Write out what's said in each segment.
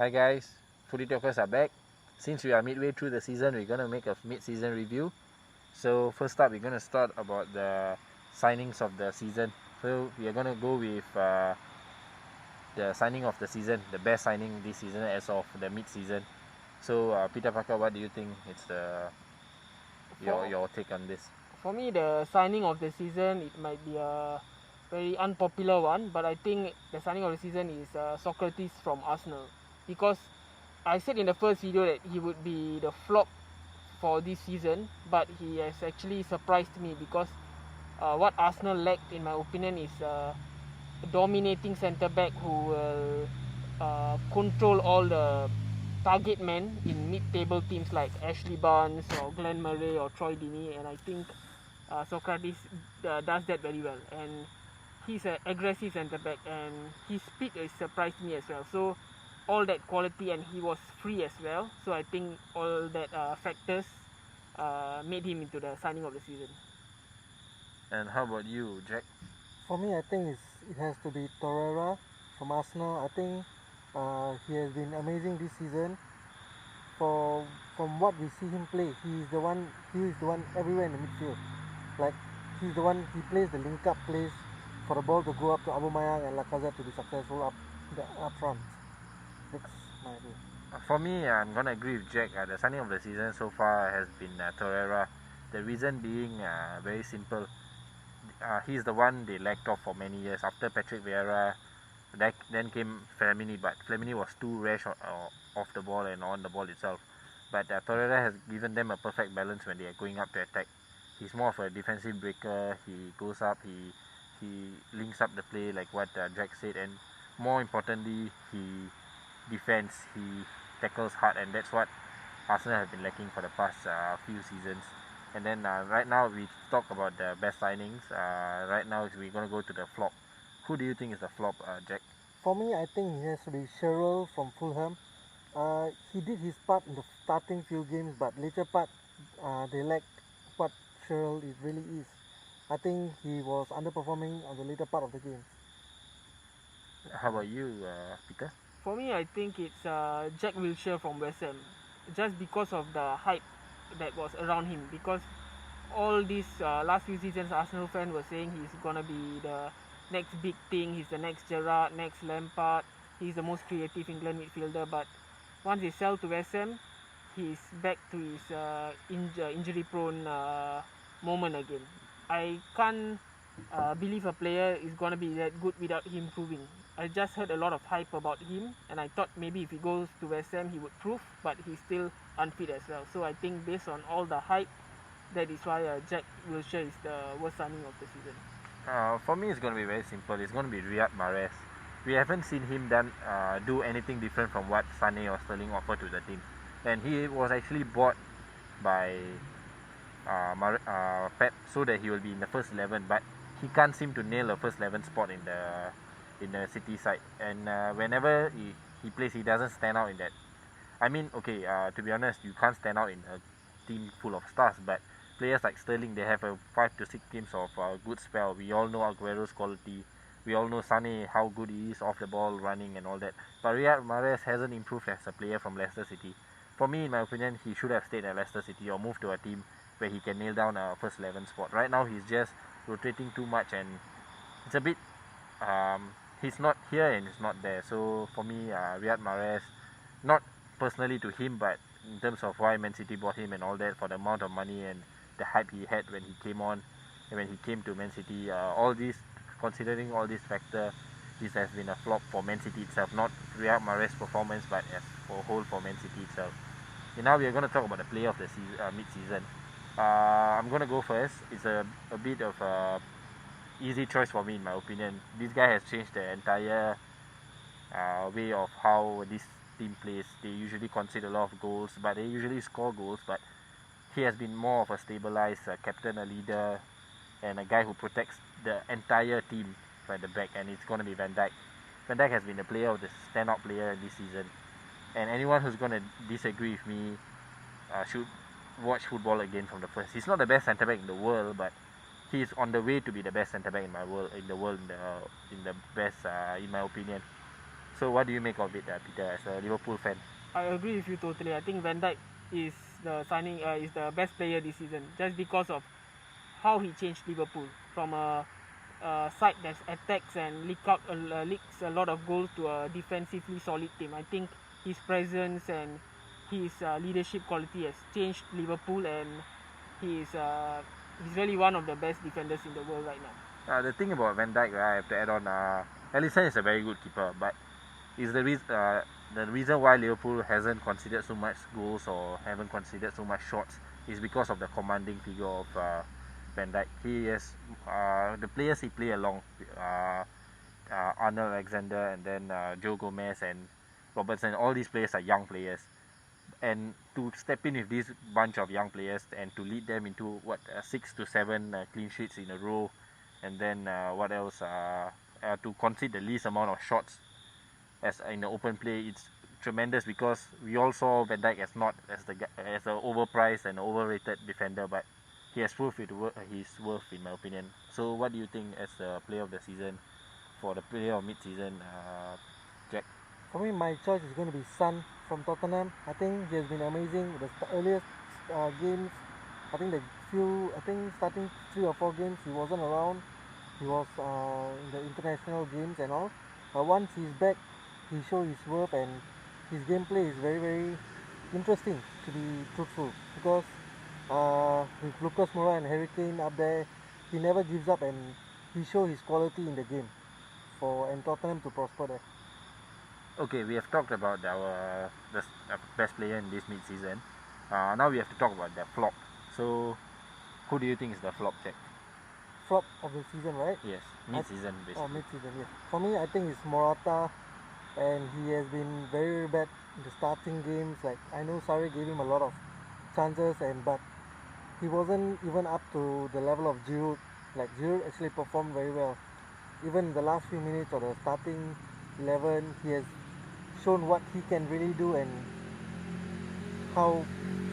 Hi guys, FootyTalkers are back. Since we are midway through the season, we're going to make a mid-season review. So first up, we're going to start about the signings of the season. So we are going to go with the signing of the season, the best signing this season as of the mid-season. So Peter Parker, what do you think it's your take on this? For me, the signing of the season, it might be a very unpopular one, but I think the signing of the season is Socrates from Arsenal, because I said in the first video that he would be the flop for this season, but he has actually surprised me because what Arsenal lacked, in my opinion, is a dominating centre back who will control all the target men in mid-table teams like Ashley Barnes or Glenn Murray or Troy Deeney, and I think Socrates does that very well, and he's an aggressive centre back, and his speed has surprised me as well. So all that quality, and he was free as well. So I think all that factors made him into the signing of the season. And how about you, Jack? For me, I think it has to be Torreira from Arsenal. I think he has been amazing this season. From what we see him play, he is the one everywhere in the midfield. Like he's the one, he plays the link-up plays for the ball to go up to Aubameyang and Lacazette to be successful up front. That's my view. For me, I'm going to agree with Jack. The signing of the season so far has been Torreira. The reason being very simple. He's the one they lacked off for many years. After Patrick Vieira, then came Flamini, but Flamini was too rash off the ball and on the ball itself. But Torreira has given them a perfect balance when they are going up to attack. He's more of a defensive breaker. He goes up, he links up the play like what Jack said, and more importantly, he defends, he tackles hard, and that's what Arsenal have been lacking for the past few seasons. And then right now we talk about the best signings. Right now we're going to go to the flop. Who do you think is the flop, Jack? For me, I think it has to be Sherrill from Fulham. He did his part in the starting few games, but later part they lacked what Sherrill really is. I think he was underperforming on the later part of the game. How about you, Peter? For me, I think it's Jack Wilshere from West Ham, just because of the hype that was around him. Because all these last few seasons, Arsenal fans were saying he's gonna be the next big thing. He's the next Gerrard, next Lampard. He's the most creative England midfielder. But once they sell to West Ham, he's back to his injury-prone moment again. I can't believe a player is gonna be that good without him proving. I just heard a lot of hype about him, and I thought maybe if he goes to West Ham he would prove, but he's still unfit as well. So I think based on all the hype, that is why Jack Wilshere is the worst signing of the season. For me, it's going to be very simple. It's going to be Riyad Mahrez. We haven't seen him do anything different from what Sané or Sterling offered to the team, and he was actually bought by Pep so that he will be in the first 11, but he can't seem to nail a first 11 spot in the City side, and whenever he plays, he doesn't stand out in that. I mean, okay, to be honest, you can't stand out in a team full of stars, but players like Sterling, they have a 5 to 6 games of good spell. We all know Aguero's quality. We all know Sané, how good he is off the ball, running and all that. But Riyad Mahrez hasn't improved as a player from Leicester City. For me, in my opinion, he should have stayed at Leicester City or moved to a team where he can nail down a first 11 spot. Right now, he's just rotating too much, and it's a bit... he's not here and he's not there. So for me, Riyad Mahrez, not personally to him, but in terms of why Man City bought him and all that, for the amount of money and the hype he had when he came on, and when he came to Man City, all these, considering all these factors, this has been a flop for Man City itself, not Riyad Mahrez's performance, but as for a whole for Man City itself. And now we are going to talk about the player of the mid-season. I'm going to go first. It's a bit of a easy choice for me, in my opinion. This guy has changed the entire way of how this team plays. They usually concede a lot of goals, but they usually score goals, but he has been more of a stabilized captain, a leader, and a guy who protects the entire team at the back, and it's going to be Van Dijk. Van Dijk has been the standout player this season, and anyone who's going to disagree with me should watch football again from the first. He's not the best centre back in the world, but he's on the way to be the best centre back in the world, in the best, in my opinion. So what do you make of it, Peter, as a Liverpool fan? I agree with you totally. I think Van Dijk is is the best player this season just because of how he changed Liverpool from a side that attacks and leaks a lot of goals to a defensively solid team. I think his presence and his leadership quality has changed Liverpool, and he's really one of the best defenders in the world right now. The thing about Van Dijk, I have to add on, Alisson is a very good keeper, but is the reason why Liverpool hasn't conceded so much goals or haven't conceded so much shots is because of the commanding figure of Van Dijk. He has the players he play along, Arnold Alexander and then Joe Gomez and Robertson. All these players are young players, and to step in with this bunch of young players and to lead them into 6 to 7 clean sheets in a row, and then what else? To concede the least amount of shots as in the open play, it's tremendous, because we all saw Van Dijk as not as as an overpriced and overrated defender, but he has proved his worth, in my opinion. So what do you think as the player of the season for the player of mid-season, Jack? For me, my choice is going to be Son from Tottenham. I think he has been amazing. The earliest games, I think starting 3 or 4 games, he wasn't around. He was in the international games and all. But once he's back, he showed his worth, and his gameplay is very, very interesting, to be truthful, because with Lucas Moura and Harry Kane up there, he never gives up, and he shows his quality in the game and Tottenham to prosper there. Okay, we have talked about the best player in this mid-season. Now we have to talk about the flop. So who do you think is the flop, Jack? Flop of the season, right? Yes, mid-season basically. Oh, mid-season, yes. For me, I think it's Morata, and he has been very, very bad in the starting games. Like, I know Sarri gave him a lot of chances, but he wasn't even up to the level of Giroud. Like, Giroud actually performed very well. Even in the last few minutes of the starting 11, he has shown what he can really do, and how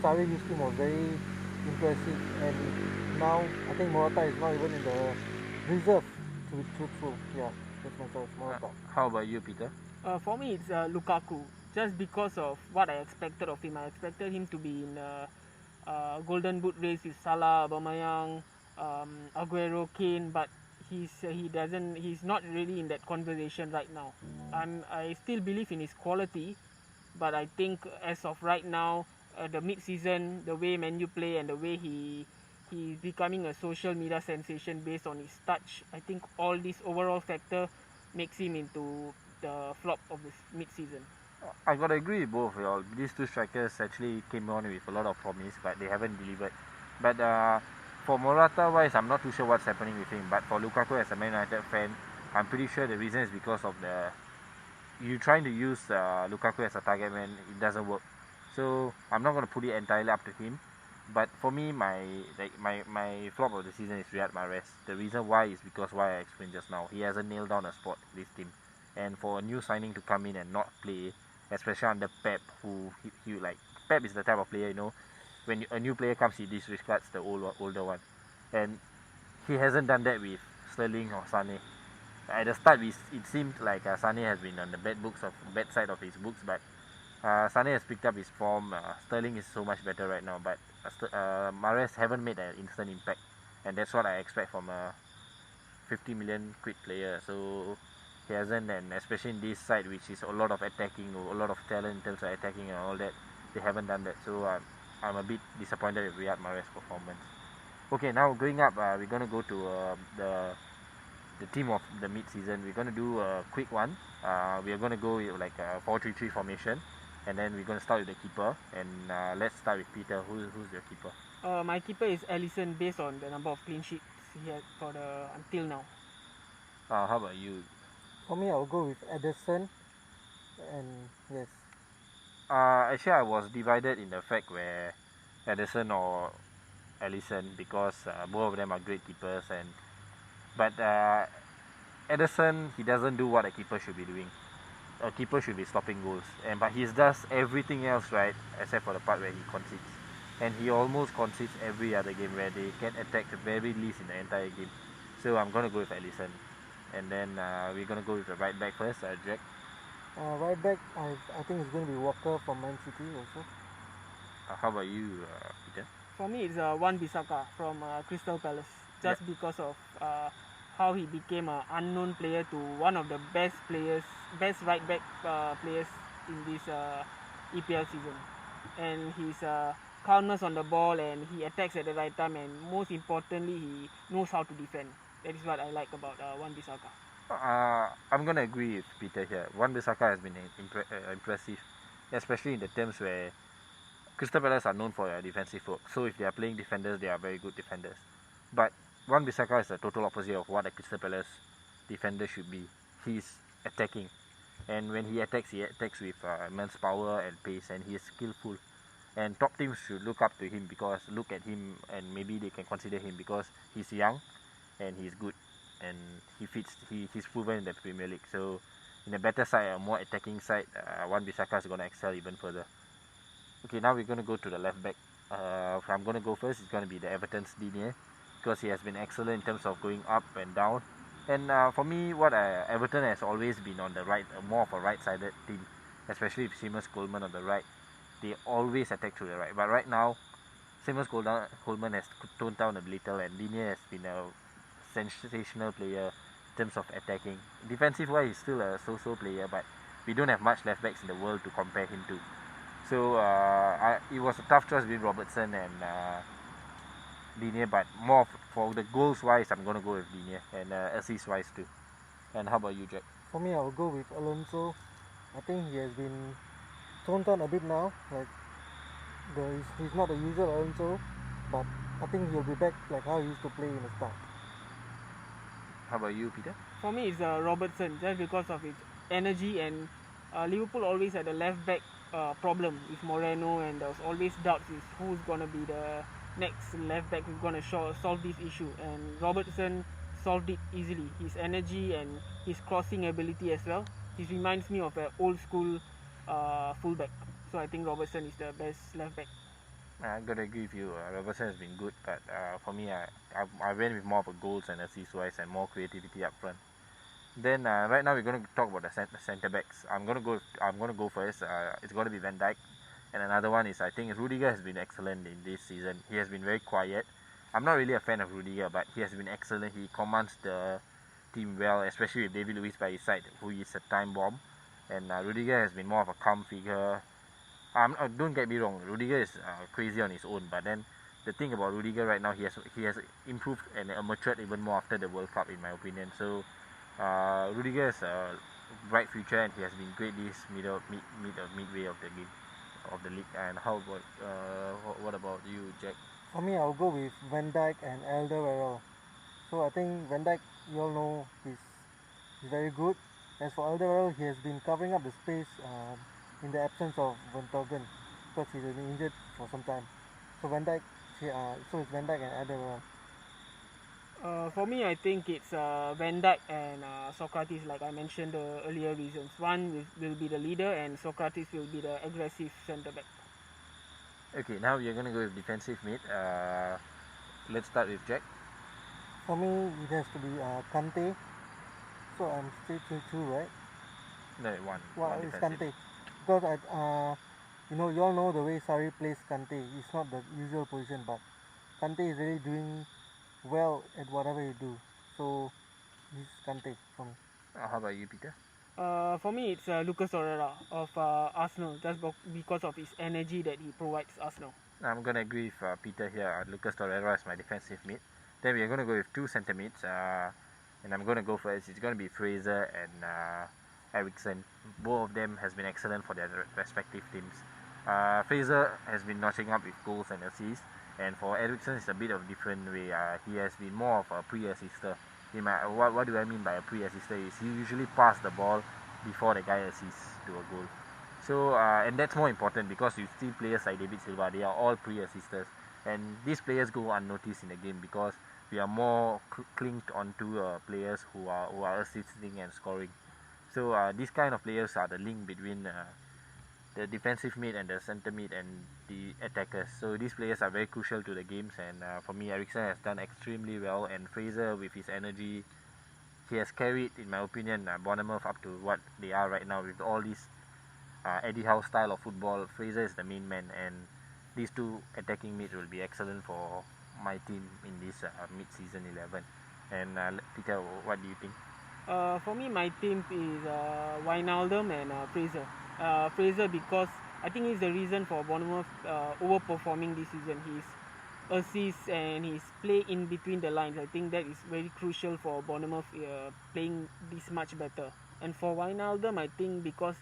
Sarri used him was very impressive. And now I think Morata is not even in the reserve, to be truthful. Yeah, that's my choice, Morata. How about you, Peter? For me, it's Lukaku. Just because of what I expected of him. I expected him to be in Golden Boot race with Salah, Aubameyang, Aguero, Kane, but he's not really in that conversation right now. I still believe in his quality, but I think as of right now, the mid-season, the way Man U play and the way he's becoming a social media sensation based on his touch, I think all this overall factor makes him into the flop of this mid-season. I gotta agree with both of y'all. These two strikers actually came on with a lot of promise, but they haven't delivered. But for Morata wise, I'm not too sure what's happening with him. But for Lukaku, as a Man United fan, I'm pretty sure the reason is because of you trying to use Lukaku as a target man. It doesn't work. So I'm not gonna put it entirely up to him. But for me, my flop of the season is Riyad Mahrez. The reason why is because why I explained just now. He hasn't nailed down a spot in this team, and for a new signing to come in and not play, especially under Pep, who he like Pep is the type of player, when a new player comes, he disregards the older one, and he hasn't done that with Sterling or Sané. At the start, it seemed like Sané has been on the bad side of his books, but Sané has picked up his form. Sterling is so much better right now, but Mahrez haven't made an instant impact, and that's what I expect from a 50 million quid player. So he hasn't, and especially in this side, which is a lot of attacking, a lot of talent in terms of attacking and all that, they haven't done that. So I'm a bit disappointed with Riyad Mahrez's performance. Okay, now going up, we're gonna go to the team of the mid-season. We're gonna do a quick one. We are gonna go with like a 4-3-3 formation, and then we're gonna start with the keeper. And let's start with Peter. Who's your keeper? My keeper is Alisson, based on the number of clean sheets he had until now. How about you? For me, I'll go with Ederson, and yes. Actually, I was divided in the fact where Ederson or Alisson, because both of them are great keepers, but Ederson, he doesn't do what a keeper should be doing. A keeper should be stopping goals, but he does everything else right except for the part where he concedes, and he almost concedes every other game where they get attacked the very least in the entire game. So I'm gonna go with Alisson, and then we're gonna go with the right back first, Jack. Right back, I think it's going to be Walker from Man City also. How about you, Peter? For me, it's Wan Bissaka from Crystal Palace, Yep. just because of how he became an unknown player to one of the best players, best right back players in this EPL season, and his calmness on the ball, and he attacks at the right time, and most importantly, he knows how to defend. That is what I like about Wan Bissaka. I'm gonna agree with Peter here. Wan Bissaka has been impressive, especially in the terms where Crystal Palace are known for their defensive work. So if they are playing defenders, they are very good defenders. But Wan Bissaka is the total opposite of what a Crystal Palace defender should be. He's attacking, and when he attacks with immense power and pace, and he is skillful. And top teams should look up to him because look at him and maybe they can consider him because he's young and he's good and he's proven in the Premier League. So in a better side, a more attacking side, Wan Bissaka is gonna excel even further. Okay, now we're gonna go to the left back. I'm gonna go first. It's gonna be the Everton's Digne because he has been excellent in terms of going up and down. And for me, Everton has always been on the right, more of a right-sided team, especially with Seamus Coleman on the right. They always attack through the right. But right now, Seamus Coleman has toned down a little, and Digne has been a sensational player in terms of attacking. Defensive wise, he's still a so-so player, but we don't have much left backs in the world to compare him to. So it was a tough choice between Robertson and Digne, but more for the goals wise, I'm gonna go with Digne and assist wise too. And how about you, Jack? For me, I'll go with Alonso. I think he has been toned down a bit now. Like he's not the usual Alonso, but I think he'll be back like how he used to play in the start. How about you, Peter? For me, it's Robertson, just because of his energy, and Liverpool always had a left back problem with Moreno, and there was always doubts is who's gonna be the next left back who's gonna solve this issue. And Robertson solved it easily. His energy and his crossing ability as well. He reminds me of an old school fullback. So I think Robertson is the best left back. I'm gonna agree with you. Robertson has been good, but for me, I went with more of a goals and assist wise and more creativity up front. Then right now we're gonna talk about the centre backs. I'm gonna go first. It's gonna be Van Dijk, and another one is I think Rudiger has been excellent in this season. He has been very quiet. I'm not really a fan of Rudiger, but he has been excellent. He commands the team well, especially with David Luiz by his side, who is a time bomb. And Rudiger has been more of a calm figure. Don't get me wrong, Rudiger is crazy on his own, but then the thing about Rudiger right now, he has improved and matured even more after the World Cup, in my opinion. So Rudiger has a bright future, and he has been great this midway of the game of the league. And how about what about you, Jack? For me, I'll go with Van Dijk and Alderweireld. So I think Van Dijk, you all know, he's very good. As for Alderweireld, he has been covering up the space in the absence of Van Toghen because he's been injured for some time. So it's Van Dijk and Alderweireld. For me, I think it's Van Dijk and Socrates, like I mentioned the earlier reasons. One will be the leader, and Socrates will be the aggressive centre back. Okay, now we're gonna go with defensive mid. Let's start with Jack. For me, it has to be Kante. So I'm still 2-2, right? No, one. Well, One it's defensive. Kante. Because you all know the way Sarri plays Kante. It's not the usual position, but Kante is really doing well at whatever he do. So he's Kante for me. How about you, Peter? For me, it's Lucas Torreira of Arsenal, just because of his energy that he provides Arsenal. I'm gonna agree with Peter here. Lucas Torreira is my defensive mid. Then we're gonna go with two centre mids. And I'm gonna go first. It's gonna be Fraser and Eriksson. Both of them has been excellent for their respective teams. Fraser has been notching up with goals and assists, and for Eriksson it's a bit of a different way. He has been more of a pre-assister. What do I mean by a pre-assister is he usually pass the ball before the guy assists to a goal. So and that's more important because you see players like David Silva, they are all pre-assisters, and these players go unnoticed in the game because we are more clinged onto players who are assisting and scoring. So these kind of players are the link between the defensive mid and the centre mid and the attackers. So these players are very crucial to the games, and for me, Eriksson has done extremely well, and Fraser with his energy he has carried, in my opinion, Bournemouth up to what they are right now with all these Eddie Howe style of football. Fraser is the main man, and these two attacking mids will be excellent for my team in this mid-season 11. And Peter, what do you think? For me, my team is Wijnaldum and Fraser. Fraser because I think he's the reason for Bournemouth overperforming this season. His assists and his play in between the lines, I think that is very crucial for Bournemouth playing this much better. And for Wijnaldum, I think because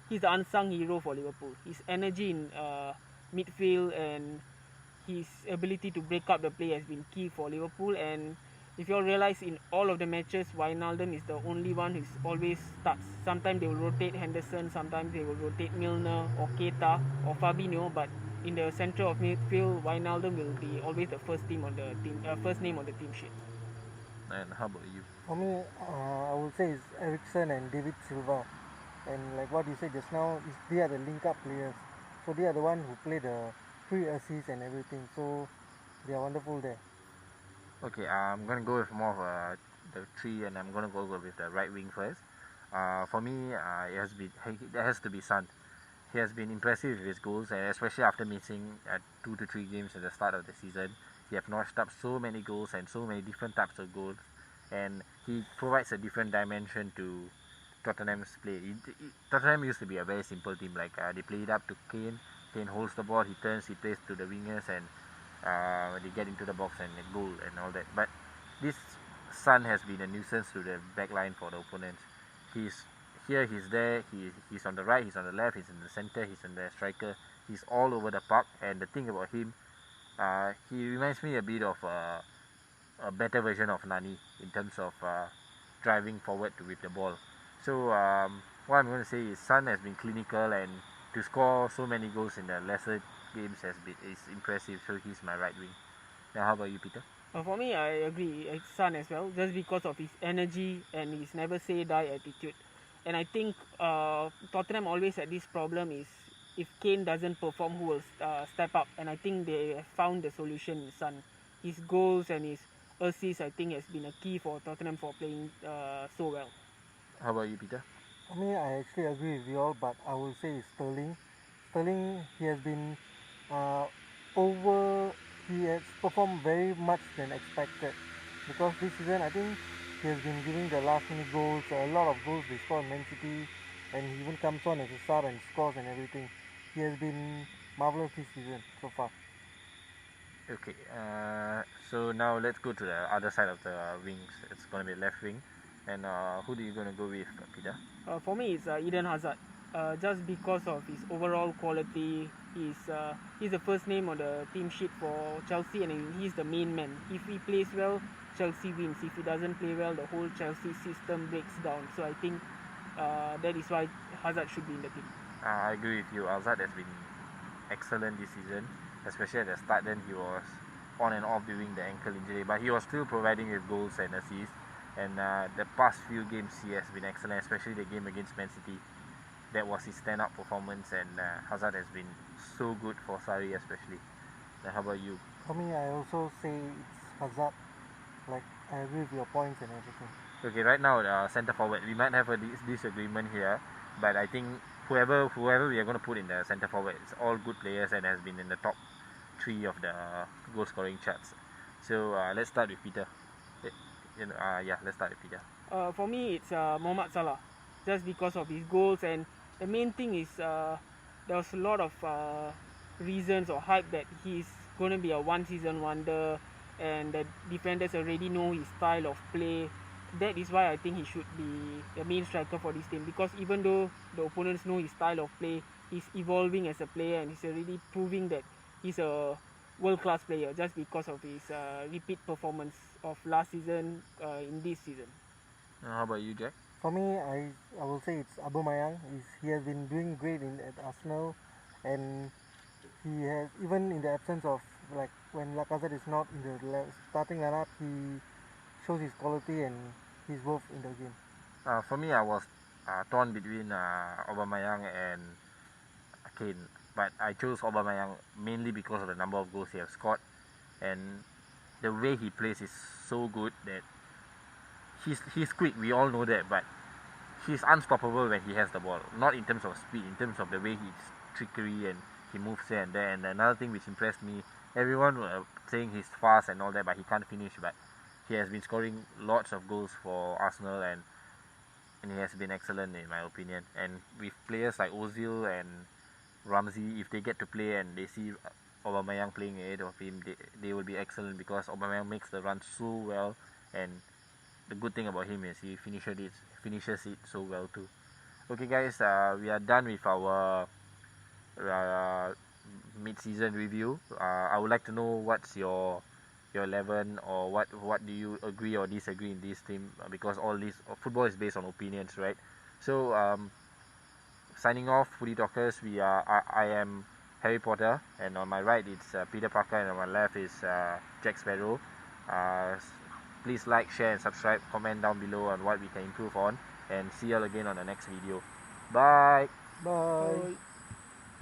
he's the unsung hero for Liverpool. His energy in midfield and his ability to break up the play has been key for Liverpool. And if you all realize, in all of the matches, Wijnaldum is the only one who always starts. Sometimes they will rotate Henderson, sometimes they will rotate Milner or Keita or Fabinho, but in the center of midfield, Wijnaldum will be always the first name on the team sheet. And how about you? For me, I would say it's Ericsson and David Silva. And like what you said just now, they are the link-up players. So they are the one who play the free assists and everything. So they are wonderful there. Okay, I'm gonna go with more of the three, and I'm gonna go with the right wing first. For me, it has to be Son. He has been impressive with his goals, and especially after missing 2 to 3 games at the start of the season, he have notched up so many goals and so many different types of goals, and he provides a different dimension to Tottenham's play. Tottenham used to be a very simple team, like they play it up to Kane. Kane holds the ball, he turns, he plays to the wingers, and they get into the box and a goal and all that. But this Son has been a nuisance to the back line for the opponents. He's here, he's there, he's on the right, he's on the left, he's in the center, he's in the striker, he's all over the park. And the thing about him, he reminds me a bit of a better version of Nani in terms of driving forward with the ball. So what I'm going to say is Son has been clinical, and to score so many goals in the lesser games is impressive. So he's my right wing. Now how about you, Peter? For me, I agree. It's Son as well, just because of his energy and his never say die attitude. And I think Tottenham always had this problem is if Kane doesn't perform, who will step up? And I think they have found the solution in Son. His goals and his assists, I think, has been a key for Tottenham for playing so well. How about you, Peter? For me, I actually agree with you all, but I will say it's Sterling. Sterling, he has been he has performed very much than expected. Because this season, I think he has been giving the last minute goals, a lot of goals they score in Man City, and he even comes on as a sub and scores and everything. He has been marvellous this season so far. Okay, so now let's go to the other side of the wings. It's going to be left wing. And who are you going to go with, Peter? For me, it's Eden Hazard. Just because of his overall quality, he's the first name on the team sheet for Chelsea, and he's the main man. If he plays well, Chelsea wins. If he doesn't play well, the whole Chelsea system breaks down. So I think that is why Hazard should be in the team. I agree with you. Hazard has been excellent this season, especially at the start. Then he was on and off during the ankle injury, but he was still providing his goals and assists. And the past few games he has been excellent, especially the game against Man City. That was his stand-up performance, and Hazard has been so good for Sarri especially. Now, how about you? For me, I also say it's Hazard. Like, I agree with your points and everything. Okay, right now, centre forward, we might have a disagreement here, but I think whoever we are going to put in the centre forward, it's all good players and has been in the top 3 of the goal scoring charts. So let's start with Peter. Let's start with Peter. For me, it's Mohamed Salah, just because of his goals. And the main thing is there was a lot of reasons or hype that he's going to be a one-season wonder, and the defenders already know his style of play. That is why I think he should be the main striker for this team, because even though the opponents know his style of play, he's evolving as a player, and he's already proving that he's a world-class player just because of his repeat performance of last season in this season. How about you, Jack? For me, I will say it's Aubameyang. He has been doing great at Arsenal, and he has, even in the absence of, like, when Lacazette is not in the starting lineup, he shows his quality and his worth in the game. For me, I was torn between Aubameyang and Kane, but I chose Aubameyang mainly because of the number of goals he has scored, and the way he plays is so good that he's quick. We all know that, but he's unstoppable when he has the ball. Not in terms of speed, in terms of the way he's trickery and he moves here and there. And another thing which impressed me, everyone were saying he's fast and all that, but he can't finish. But he has been scoring lots of goals for Arsenal, and he has been excellent in my opinion. And with players like Ozil and Ramsey, if they get to play and they see Aubameyang playing ahead of him, they will be excellent, because Aubameyang makes the run so well, and the good thing about him is he finishes it so well too. Okay guys, we are done with our mid-season review. I would like to know what's your 11, or what do you agree or disagree in this team, because all this football is based on opinions, right? So signing off, Footy Talkers. I am Harry Potter, and on my right it's Peter Parker, and on my left is Jack Sparrow. Please like, share and subscribe, comment down below on what we can improve on, and see you all again on the next video. Bye. Bye. Bye.